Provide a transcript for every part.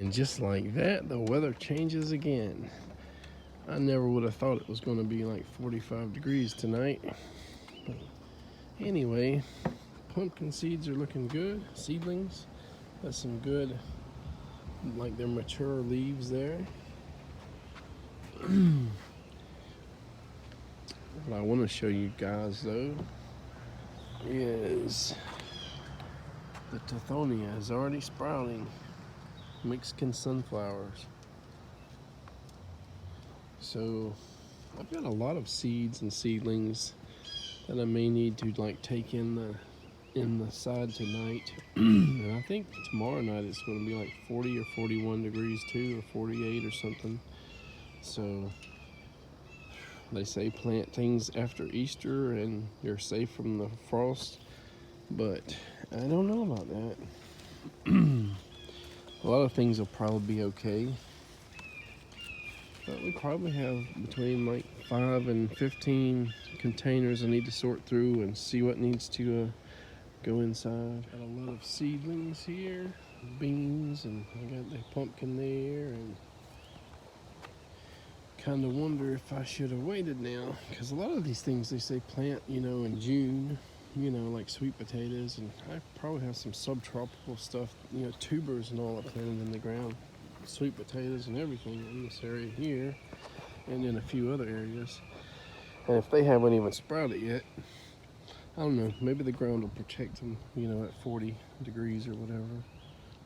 And just like that, the weather changes again. I never would have thought it was going to be like 45 degrees tonight. But anyway, pumpkin seeds are looking good. Seedlings, got some good, like their mature leaves there. What I want to show you guys though is the Tithonia is already sprouting Mexican sunflowers. So I've got a lot of seeds and seedlings that I may need to like take in the side tonight. And I think tomorrow night it's going to be like 40 or 41 degrees too, or 48 or something. So they say plant things after Easter and you're safe from the frost, but I don't know about that. A lot of things will probably be okay, but we probably have between like 5 and 15 containers I need to sort through and see what needs to go inside. Got a lot of seedlings here, beans, and I got the pumpkin there, and kind of wonder if I should have waited now, because a lot of these things they say plant, in June, like sweet potatoes, and I probably have some subtropical stuff, tubers and all are planted in the ground, sweet potatoes and everything in this area here, and in a few other areas. And if they haven't even sprouted yet, I don't know, maybe the ground will protect them, at 40 degrees or whatever.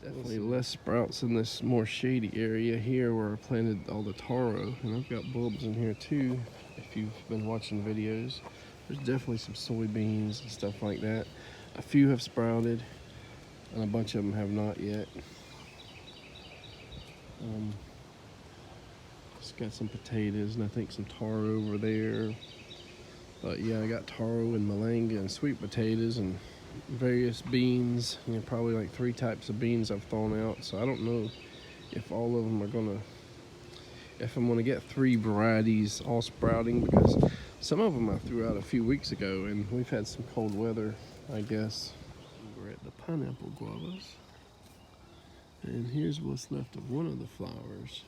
Definitely less sprouts in this more shady area here where I planted all the taro, and I've got bulbs in here too. If you've been watching videos, there's definitely some soybeans and stuff like that. A few have sprouted, and a bunch of them have not yet. Just got some potatoes and I think some taro over there. But yeah, I got taro and malanga and sweet potatoes and various beans, probably like 3 types of beans I've thrown out. So I don't know if all of them are if I'm gonna get 3 varieties all sprouting, because some of them I threw out a few weeks ago and we've had some cold weather, I guess. We're at the pineapple guavas, and here's what's left of one of the flowers.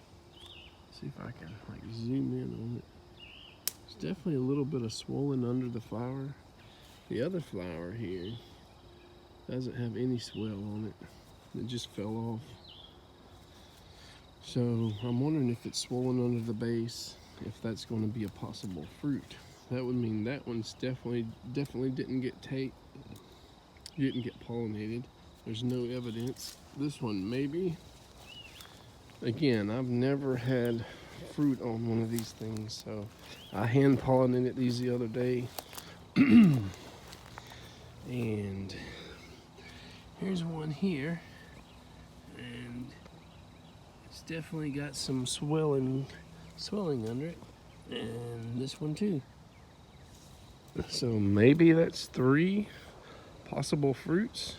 See if I can like zoom in on it. There's definitely a little bit of swollen under the flower. The other flower here doesn't have any swell on it. It just fell off. So I'm wondering if it's swollen under the base, if that's going to be a possible fruit. That would mean that one's definitely didn't get pollinated. There's no evidence. This one maybe. Again, I've never had fruit on one of these things, so I hand pollinated these the other day. And here's one here, and it's definitely got some swelling under it, and this one too. So maybe that's 3 possible fruits.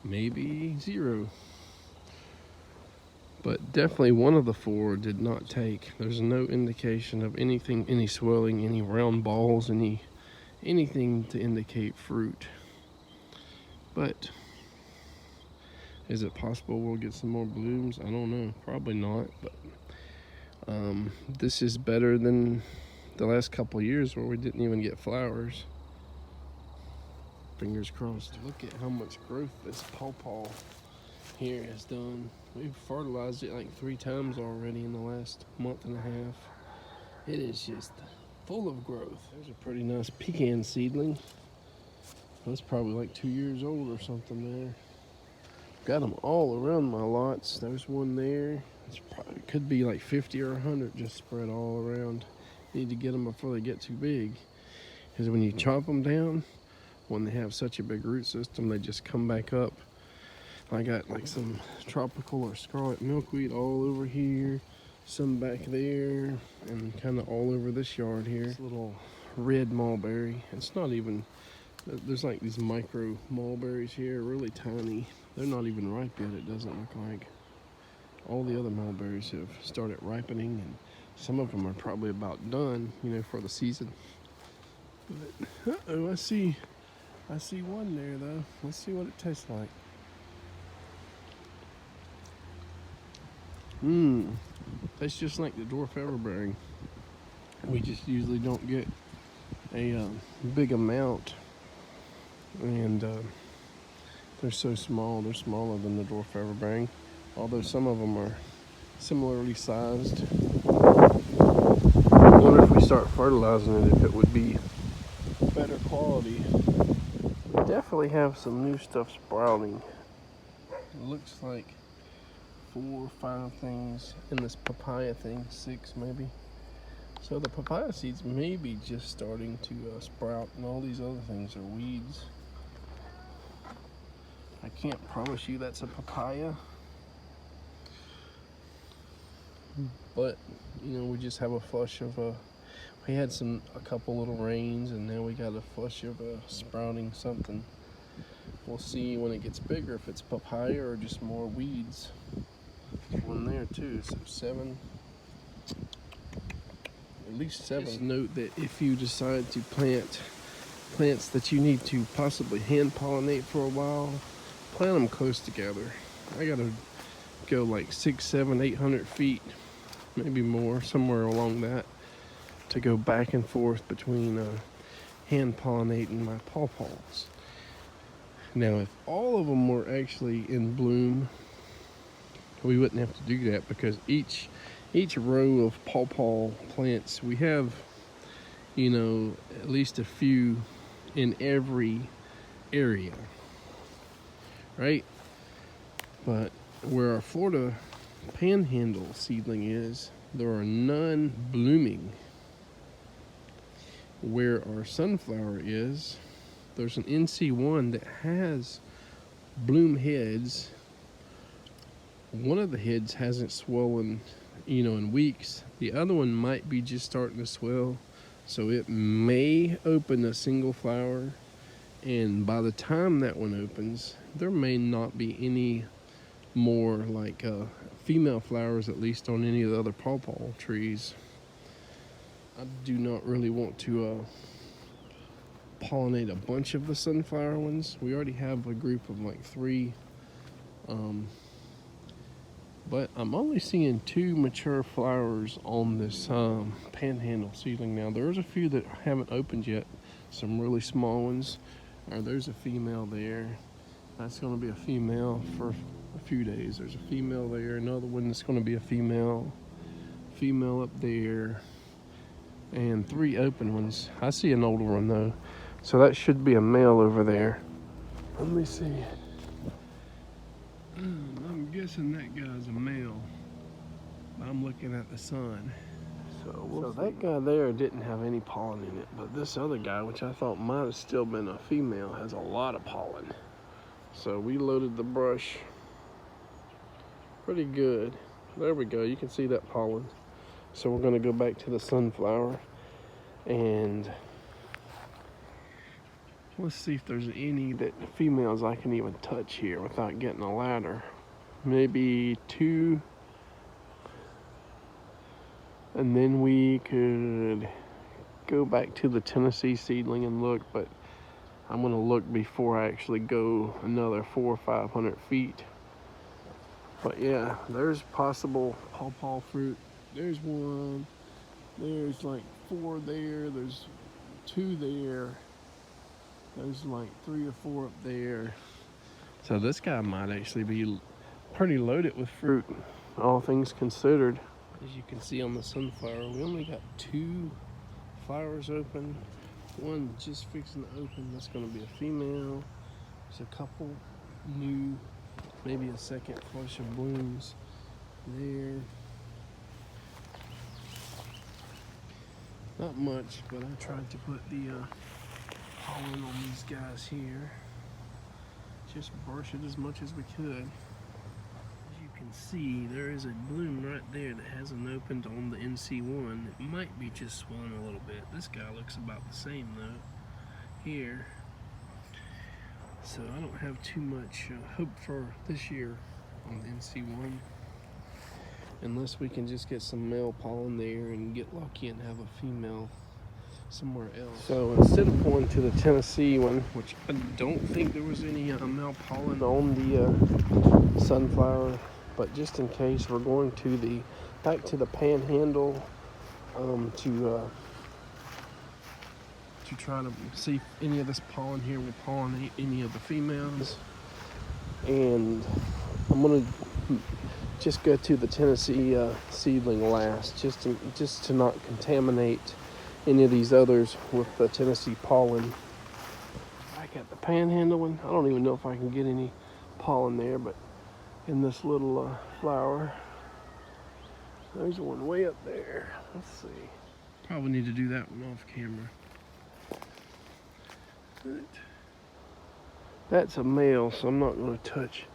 Maybe 0. But definitely one of the 4 did not take. There's no indication of anything, any swelling, any round balls, anything to indicate fruit. But is it possible we'll get some more blooms? I don't know. Probably not. But this is better than the last couple years where we didn't even get flowers. Fingers crossed. Look at how much growth this pawpaw here has done. We've fertilized it like 3 times already in the last month and a half. It is just full of growth. There's a pretty nice pecan seedling. That's probably like 2 years old or something there. Got them all around my lots. There's one there. It could be like 50 or 100 just spread all around. Need to get them before they get too big. Because when you chop them down, when they have such a big root system, they just come back up. I got like some tropical or scarlet milkweed all over here, some back there, and kind of all over this yard here. This little red mulberry. It's not even, there's like these micro mulberries here, really tiny. They're not even ripe yet, it doesn't look like. All the other mulberries have started ripening, and some of them are probably about done, for the season. But, uh-oh, I see one there though. Let's see what it tastes like. Tastes just like the dwarf everbearing. We just usually don't get a big amount, and they're so small. They're smaller than the dwarf everbearing, although some of them are similarly sized. I wonder if we start fertilizing it, if it would be better quality. We definitely have some new stuff sprouting. It looks like 4 or 5 things in this papaya thing, 6 maybe. So the papaya seeds may be just starting to sprout, and all these other things are weeds. I can't promise you that's a papaya, but you know, we just have a flush of we had a couple little rains, and now we got a flush of sprouting something. We'll see when it gets bigger if it's papaya or just more weeds. There's one there too, so 7. At least 7. Just note that if you decide to plant plants that you need to possibly hand pollinate for a while, plant them close together. I gotta go like 6, 7, 800 feet, maybe more, somewhere along that, to go back and forth between hand pollinating my pawpaws. Now, if all of them were actually in bloom, we wouldn't have to do that, because each row of pawpaw plants, we have, you know, at least a few in every area, right? But where our Florida panhandle seedling is, there are none blooming. Where our sunflower is, there's an NC1 that has bloom heads. One of the heads hasn't swollen, you know, in weeks. The other one might be just starting to swell, so it may open a single flower, and by the time that one opens, there may not be any more like female flowers, at least on any of the other pawpaw trees. I do not really want to pollinate a bunch of the sunflower ones. We already have a group of like 3, but I'm only seeing 2 mature flowers on this panhandle seedling now. There's a few that haven't opened yet, some really small ones. There's a female there. That's going to be a female for a few days. There's a female there, another one that's going to be a female up there, and 3 open ones. I see an older one though, so that should be a male over there. Let me see. I'm guessing that guy's a male. I'm looking at the sun. So that guy there didn't have any pollen in it, but this other guy, which I thought might have still been a female, has a lot of pollen. So we loaded the brush pretty good. There we go, you can see that pollen. So we're gonna go back to the sunflower, and let's see if there's any females I can even touch here without getting a ladder. Maybe 2, and then we could go back to the Tennessee seedling and look, but I'm gonna look before I actually go another 400 or 500 feet. But yeah, there's possible pawpaw fruit. There's 1, there's like 4 there, there's 2 there, there's like 3 or 4 up there. So this guy might actually be pretty loaded with fruit, all things considered. As you can see on the sunflower, we only got 2 flowers open. 1 just fixing to open, that's gonna be a female. There's a couple new, maybe a second flush of blooms there. Not much, but I tried to put the pollen on these guys here. Just brush it as much as we could. As you can see, there is a bloom right there that hasn't opened on the NC1. It might be just swelling a little bit. This guy looks about the same though, here. So I don't have too much hope for this year on the NC1. Unless we can just get some male pollen there and get lucky and have a female somewhere else. So instead of going to the Tennessee one, which I don't think there was any male pollen on the sunflower, but just in case, we're going to back to the Panhandle to try to see if any of this pollen here will pollinate any of the females. And I'm gonna just go to the Tennessee seedling last, just to not contaminate any of these others with the Tennessee pollen. Back at the Panhandle one, I don't even know if I can get any pollen there, but in this little flower, there's one way up there. Let's see. Probably need to do that one off camera. That's a male, so I'm not going to touch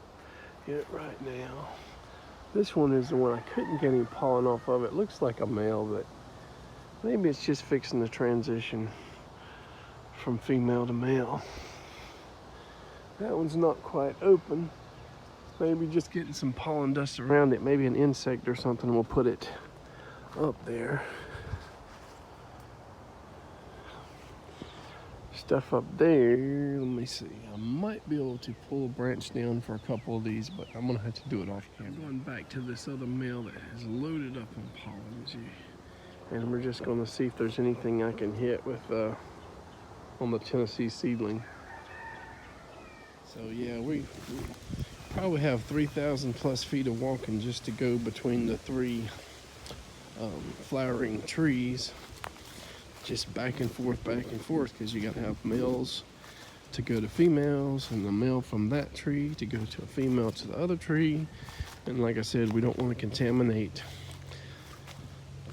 it right now. This one is the one I couldn't get any pollen off of. It looks like a male, but maybe it's just fixing the transition from female to male. That one's not quite open. Maybe just getting some pollen dust around it. Maybe an insect or something will put it up there. Stuff up there, let me see. I might be able to pull a branch down for a couple of these, but I'm gonna have to do it off camera. Going back to this other male that is loaded up on pollen, and we're just gonna see if there's anything I can hit with on the Tennessee seedling. So yeah, we probably have 3,000 plus feet of walking just to go between the three flowering trees. Just back and forth, because you gotta have males to go to females, and the male from that tree to go to a female to the other tree. And like I said, we don't want to contaminate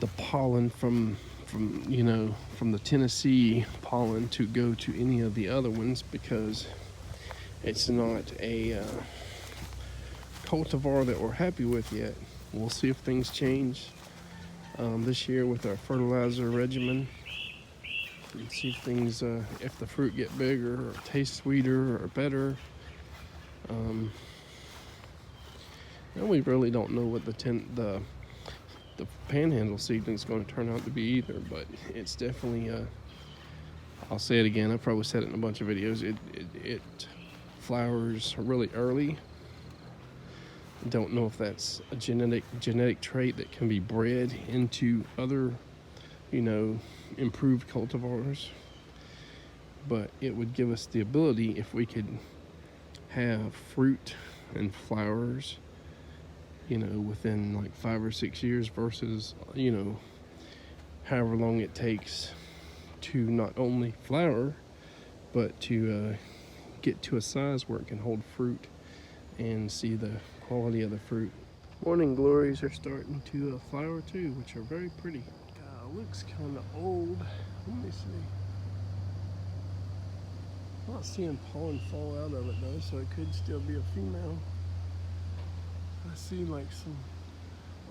the pollen from the Tennessee pollen to go to any of the other ones, because it's not a cultivar that we're happy with yet. We'll see if things change this year with our fertilizer regimen. And see if things, if the fruit get bigger or taste sweeter or better. And we really don't know what the Panhandle seedling is going to turn out to be either, but it's definitely, I'll say it again, I probably said it in a bunch of videos, it flowers really early. Don't know if that's a genetic trait that can be bred into other, improved cultivars, but it would give us the ability, if we could have fruit and flowers within like 5 or 6 years versus however long it takes to not only flower but to get to a size where it can hold fruit and see the quality of the fruit. Morning glories are starting to flower too, which are very pretty. Looks kind of old. Let me see. Not seeing pollen fall out of it though, so it could still be a female. I see like some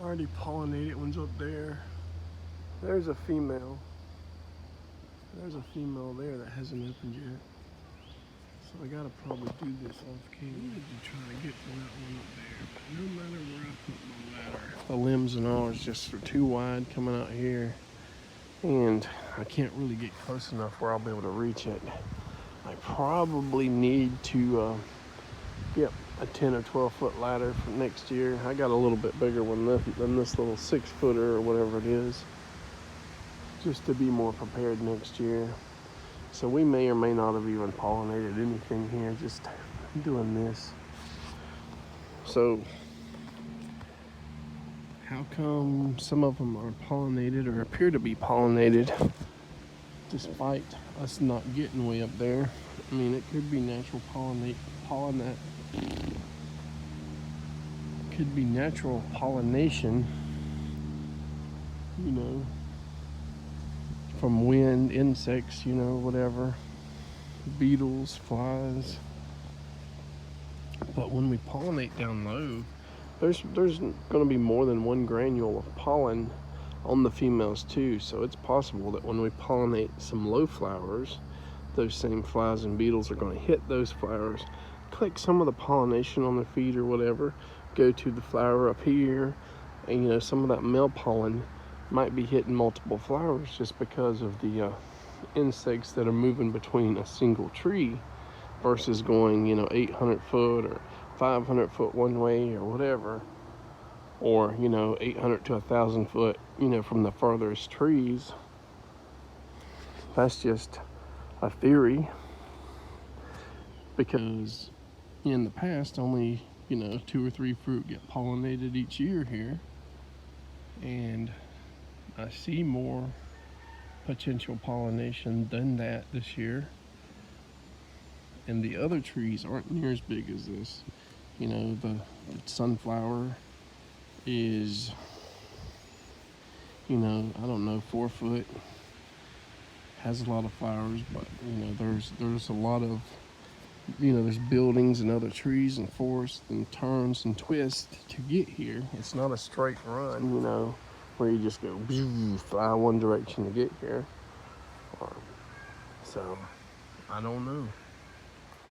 already pollinated ones up there. There's a female. There's a female there that hasn't opened yet. So I gotta probably do this off camera. I need to try to get to that one up there, but no matter where I put my ladder, the limbs and all is just too wide coming out here. And I can't really get close enough where I'll be able to reach it. I probably need to get a 10 or 12 foot ladder for next year. I got a little bit bigger one than this little 6 footer or whatever it is, just to be more prepared next year. So we may or may not have even pollinated anything here, just doing this. So how come some of them are pollinated or appear to be pollinated despite us not getting way up there? I mean, it could be natural pollination, from wind, insects, whatever, beetles, flies. But when we pollinate down low, there's going to be more than one granule of pollen on the females too. So it's possible that when we pollinate some low flowers, those same flies and beetles are going to hit those flowers, collect some of the pollination on their feet or whatever, go to the flower up here, and some of that male pollen might be hitting multiple flowers just because of the insects that are moving between a single tree versus going 800 foot or 500 foot one way or whatever. or, you know, 800 to 1,000 foot, you know, from the farthest trees. That's just a theory, because in the past only, you know, 2 or 3 fruit get pollinated each year here, and I see more potential pollination than that this year. And the other trees aren't near as big as this. You know, the sunflower is, you know, I don't know, 4 foot, has a lot of flowers, but, you know, there's a lot of, you know, there's buildings and other trees and forests and turns and twists to get here. It's not a straight run, you know, where you just go fly one direction to get here. So I don't know.